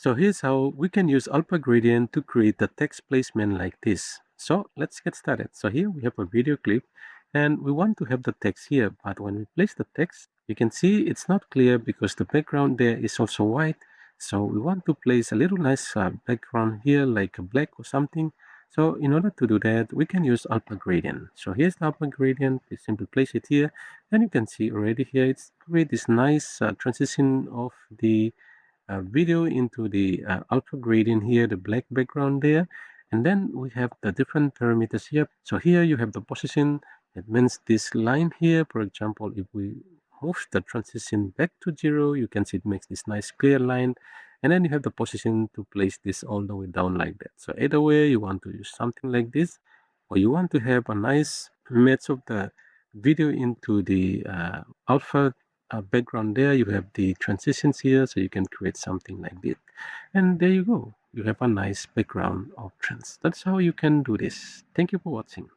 So here's how we can use alpha gradient to create the text placement like this. So let's get started. So here we have a video clip and we want to have the text here, but when we place the text, you can see it's not clear because the background there is also white. So we want to place a little nice background here like a black or something. So in order to do that, we can use alpha gradient. So here's the alpha gradient. We simply place it here and you can see already here it's create this nice transition of the video into the alpha gradient here, the black background there. And then we have the different parameters here. So here you have the position. It means this line here, for example, if we move the transition back to 0, you can see it makes this nice clear line. And then you have the position to place this all the way down like that. So either way, you want to use something like this, or you want to have a nice match of the video into the alpha background there. You have the transitions here, so you can create something like this. And there you go. You have a nice background of trends. That's how you can do this. Thank you for watching.